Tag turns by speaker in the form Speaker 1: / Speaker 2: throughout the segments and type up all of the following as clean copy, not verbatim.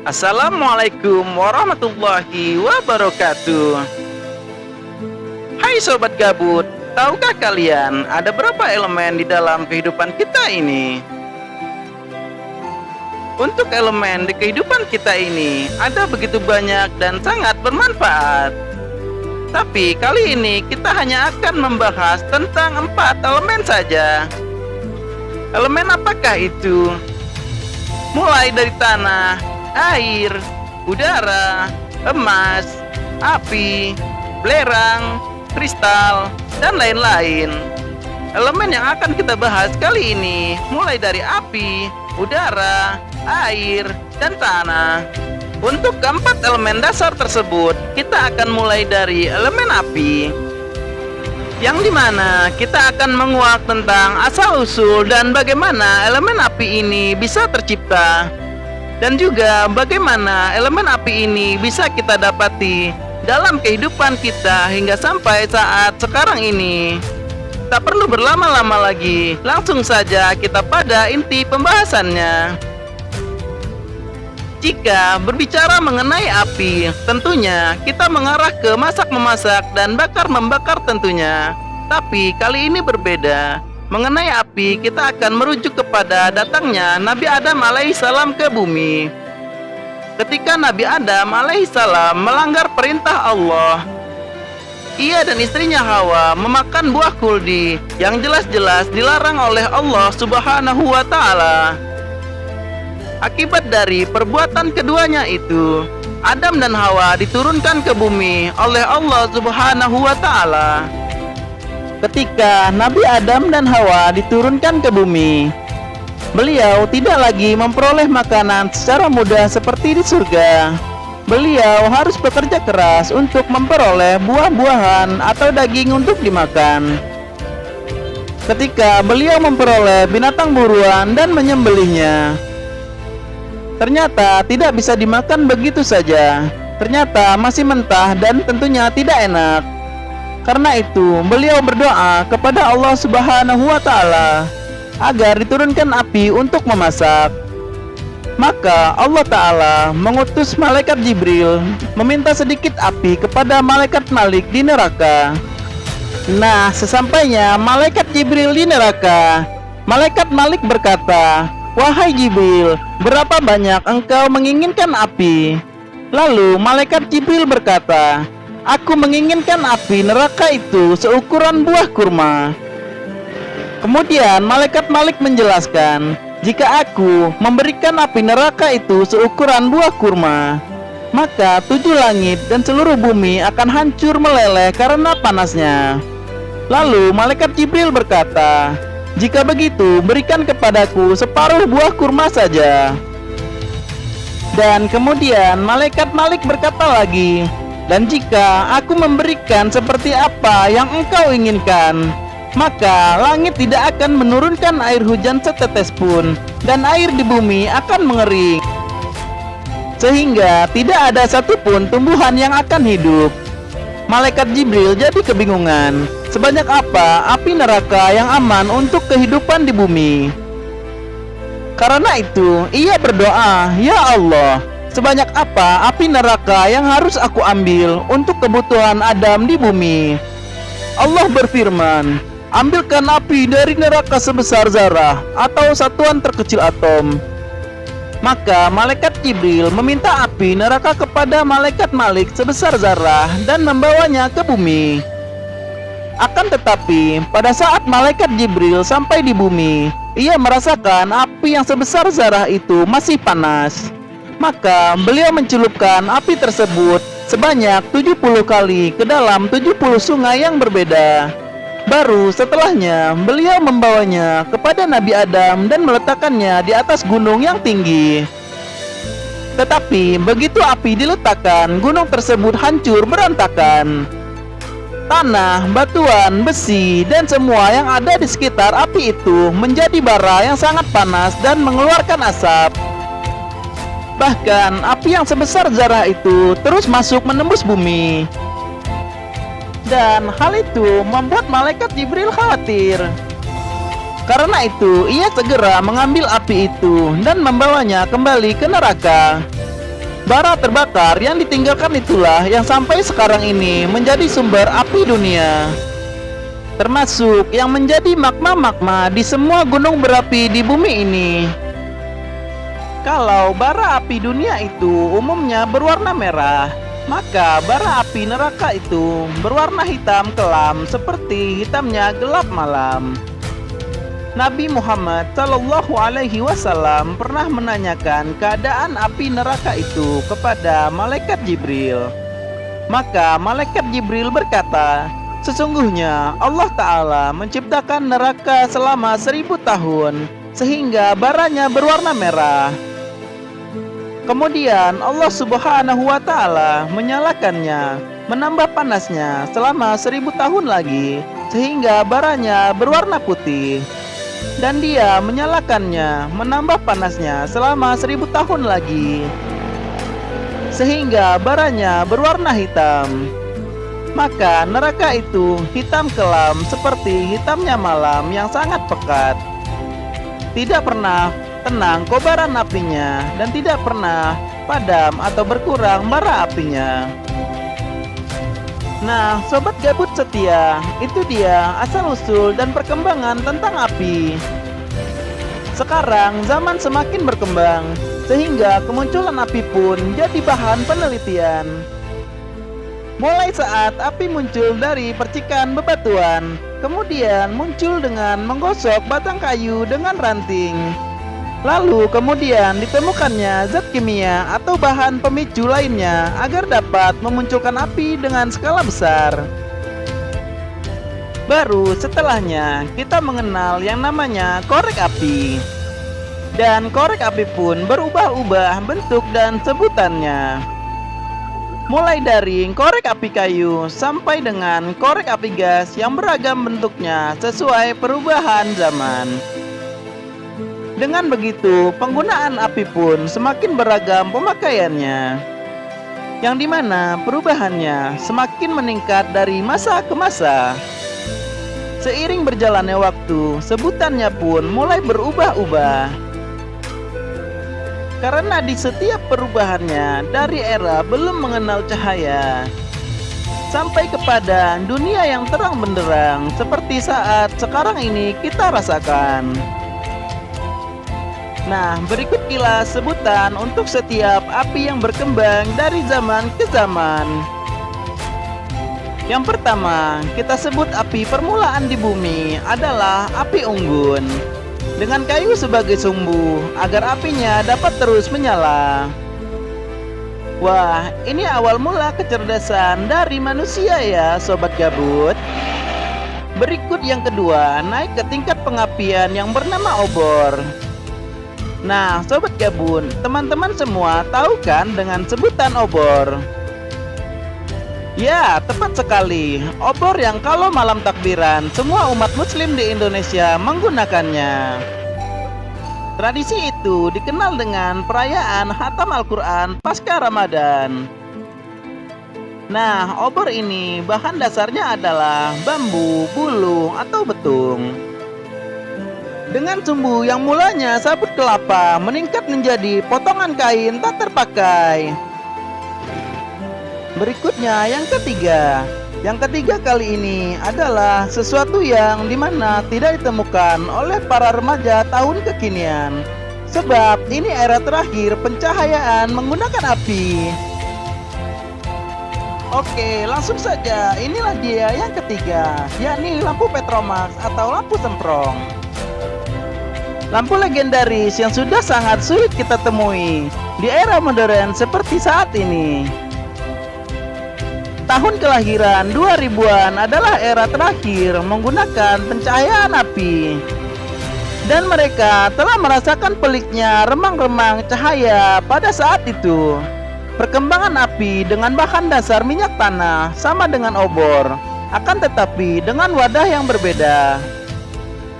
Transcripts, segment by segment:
Speaker 1: Assalamualaikum warahmatullahi wabarakatuh. Hai sobat gabut, tahukah kalian ada berapa elemen di dalam kehidupan kita ini? Untuk elemen di kehidupan kita ini ada begitu banyak dan sangat bermanfaat. Tapi kali ini kita hanya akan membahas tentang 4 elemen saja. Elemen apakah itu? Mulai dari tanah, air, udara, emas, api, belerang, kristal, dan lain-lain. Elemen yang akan kita bahas kali ini mulai dari api, udara, air, dan tanah. Untuk keempat elemen dasar tersebut, kita akan mulai dari elemen api, yang dimana kita akan menguak tentang asal-usul dan bagaimana elemen api ini bisa tercipta, dan juga bagaimana elemen api ini bisa kita dapati dalam kehidupan kita hingga sampai saat sekarang ini. Tak perlu berlama-lama lagi, langsung saja kita pada inti pembahasannya. Jika berbicara mengenai api, tentunya kita mengarah ke masak-memasak dan bakar-membakar tentunya. Tapi kali ini berbeda. Mengenai api, kita akan merujuk kepada datangnya Nabi Adam alaihissalam ke bumi. Ketika Nabi Adam alaihissalam melanggar perintah Allah, ia dan istrinya Hawa memakan buah kuldi yang jelas-jelas dilarang oleh Allah Subhanahu wa Ta'ala. Akibat dari perbuatan keduanya itu, Adam dan Hawa diturunkan ke bumi oleh Allah Subhanahu wa Ta'ala. Ketika Nabi Adam dan Hawa diturunkan ke bumi, beliau tidak lagi memperoleh makanan secara mudah seperti di surga. Beliau harus bekerja keras untuk memperoleh buah-buahan atau daging untuk dimakan. Ketika beliau memperoleh binatang buruan dan menyembelihnya, ternyata tidak bisa dimakan begitu saja. Ternyata masih mentah dan tentunya tidak enak. Karena itu, beliau berdoa kepada Allah Subhanahu wa Ta'ala agar diturunkan api untuk memasak. Maka Allah Ta'ala mengutus malaikat Jibril meminta sedikit api kepada malaikat Malik di neraka. Nah, sesampainya malaikat Jibril di neraka, malaikat Malik berkata, "Wahai Jibril, berapa banyak engkau menginginkan api?" Lalu malaikat Jibril berkata, "Aku menginginkan api neraka itu seukuran buah kurma." Kemudian malaikat Malik menjelaskan, "Jika aku memberikan api neraka itu seukuran buah kurma, maka 7 langit dan seluruh bumi akan hancur meleleh karena panasnya." Lalu malaikat Jibril berkata, "Jika begitu, berikan kepadaku separuh buah kurma saja." Dan kemudian malaikat Malik berkata lagi, "Dan jika aku memberikan seperti apa yang engkau inginkan, maka langit tidak akan menurunkan air hujan setetes pun, dan air di bumi akan mengering, sehingga tidak ada satupun tumbuhan yang akan hidup." Malaikat Jibril jadi kebingungan, sebanyak apa api neraka yang aman untuk kehidupan di bumi. Karena itu, ia berdoa, "Ya Allah, sebanyak apa api neraka yang harus aku ambil untuk kebutuhan Adam di bumi?" Allah berfirman, "Ambilkan api dari neraka sebesar zarah atau satuan terkecil atom." Maka malaikat Jibril meminta api neraka kepada malaikat Malik sebesar zarah dan membawanya ke bumi. Akan tetapi, pada saat malaikat Jibril sampai di bumi, ia merasakan api yang sebesar zarah itu masih panas. Maka beliau mencelupkan api tersebut sebanyak 70 kali ke dalam 70 sungai yang berbeda. Baru setelahnya beliau membawanya kepada Nabi Adam dan meletakkannya di atas gunung yang tinggi. Tetapi begitu api diletakkan, gunung tersebut hancur berantakan. Tanah, batuan, besi, dan semua yang ada di sekitar api itu menjadi bara yang sangat panas dan mengeluarkan asap. Bahkan api yang sebesar zarah itu terus masuk menembus bumi. Dan hal itu membuat malaikat Jibril khawatir. Karena itu ia segera mengambil api itu dan membawanya kembali ke neraka. Bara terbakar yang ditinggalkan itulah yang sampai sekarang ini menjadi sumber api dunia, termasuk yang menjadi magma-magma di semua gunung berapi di bumi ini. Kalau bara api dunia itu umumnya berwarna merah, maka bara api neraka itu berwarna hitam kelam seperti hitamnya gelap malam. Nabi Muhammad Shallallahu Alaihi Wasallam pernah menanyakan keadaan api neraka itu kepada malaikat Jibril. Maka malaikat Jibril berkata, sesungguhnya Allah Ta'ala menciptakan neraka selama 1000 tahun sehingga baranya berwarna merah. Kemudian Allah Subhanahu wa Ta'ala menyalakannya, menambah panasnya selama 1000 tahun lagi sehingga baranya berwarna putih. Dan dia menyalakannya, menambah panasnya selama 1000 tahun lagi sehingga baranya berwarna hitam. Maka neraka itu hitam kelam seperti hitamnya malam yang sangat pekat. Tidak pernah tenang kobaran apinya dan tidak pernah padam atau berkurang bara apinya. Nah, sobat gabut setia, itu dia asal-usul dan perkembangan tentang api. Sekarang zaman semakin berkembang, sehingga kemunculan api pun jadi bahan penelitian. Mulai saat api muncul dari percikan bebatuan, kemudian muncul dengan menggosok batang kayu dengan ranting. Lalu kemudian ditemukannya zat kimia atau bahan pemicu lainnya agar dapat memunculkan api dengan skala besar. Baru setelahnya kita mengenal yang namanya korek api. Dan korek api pun berubah-ubah bentuk dan sebutannya. Mulai dari korek api kayu sampai dengan korek api gas yang beragam bentuknya sesuai perubahan zaman. Dengan begitu, penggunaan api pun semakin beragam pemakaiannya, yang dimana perubahannya semakin meningkat dari masa ke masa. Seiring berjalannya waktu, sebutannya pun mulai berubah-ubah. Karena di setiap perubahannya dari era belum mengenal cahaya sampai kepada dunia yang terang benderang seperti saat sekarang ini kita rasakan. Nah, berikut kilas sebutan untuk setiap api yang berkembang dari zaman ke zaman. Yang pertama, kita sebut api permulaan di bumi adalah api unggun, dengan kayu sebagai sumbu agar apinya dapat terus menyala. Wah, ini awal mula kecerdasan dari manusia ya, sobat gabut. Berikut yang kedua, naik ke tingkat pengapian yang bernama obor. Nah, sobat gabun, teman-teman semua tahu kan dengan sebutan obor? Ya, tepat sekali. Obor yang kalau malam takbiran semua umat muslim di Indonesia menggunakannya. Tradisi itu dikenal dengan perayaan Khatam Al-Quran pasca Ramadan. Nah, obor ini bahan dasarnya adalah bambu, bulu, atau betung. Dengan sumbu yang mulanya sabut kelapa meningkat menjadi potongan kain tak terpakai. Berikutnya yang ketiga. Yang ketiga kali ini adalah sesuatu yang dimana tidak ditemukan oleh para remaja tahun kekinian. Sebab ini era terakhir pencahayaan menggunakan api. Oke, langsung saja. Inilah dia yang ketiga, yakni lampu Petromax atau lampu semprong. Lampu legendaris yang sudah sangat sulit kita temui di era modern seperti saat ini. Tahun kelahiran 2000-an adalah era terakhir menggunakan pencahayaan api. Dan mereka telah merasakan peliknya remang-remang cahaya pada saat itu. Perkembangan api dengan bahan dasar minyak tanah sama dengan obor, akan tetapi dengan wadah yang berbeda.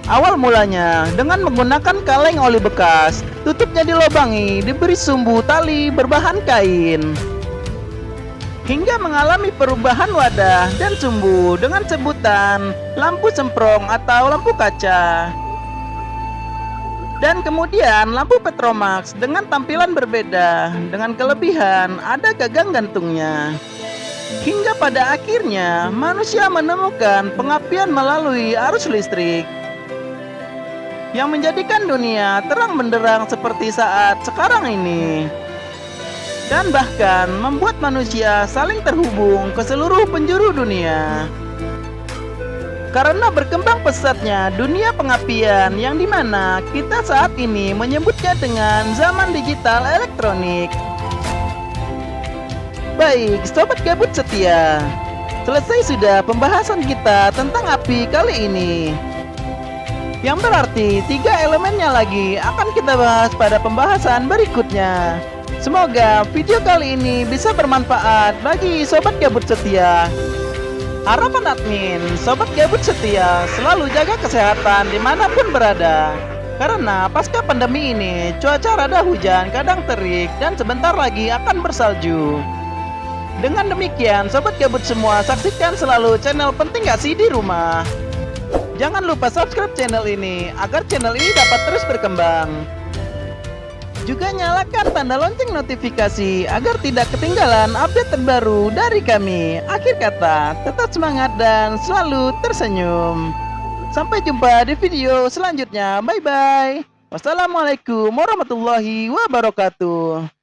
Speaker 1: Awal mulanya dengan menggunakan kaleng oli bekas, tutupnya dilobangi, diberi sumbu tali berbahan kain. Hingga mengalami perubahan wadah dan sumbu dengan sebutan lampu semprong atau lampu kaca. Dan kemudian lampu Petromax dengan tampilan berbeda, dengan kelebihan ada gagang gantungnya. Hingga pada akhirnya manusia menemukan pengapian melalui arus listrik yang menjadikan dunia terang benderang seperti saat sekarang ini. Dan bahkan membuat manusia saling terhubung ke seluruh penjuru dunia. Karena berkembang pesatnya dunia pengapian yang dimana kita saat ini menyebutnya dengan zaman digital elektronik. Baik, sobat gabut setia, selesai sudah pembahasan kita tentang api kali ini. Yang berarti 3 elemennya lagi akan kita bahas pada pembahasan berikutnya. Semoga video kali ini bisa bermanfaat bagi sobat gabut setia. Harapan admin, sobat gabut setia selalu jaga kesehatan dimanapun berada. Karena pasca pandemi ini, cuaca rada hujan, kadang terik, dan sebentar lagi akan bersalju. Dengan demikian, sobat gabut semua saksikan selalu channel Penting Gak Sih di Rumah. Jangan lupa subscribe channel ini, agar channel ini dapat terus berkembang. Juga nyalakan tanda lonceng notifikasi agar tidak ketinggalan update terbaru dari kami. Akhir kata, tetap semangat dan selalu tersenyum. Sampai jumpa di video selanjutnya. Bye bye. Wassalamualaikum warahmatullahi wabarakatuh.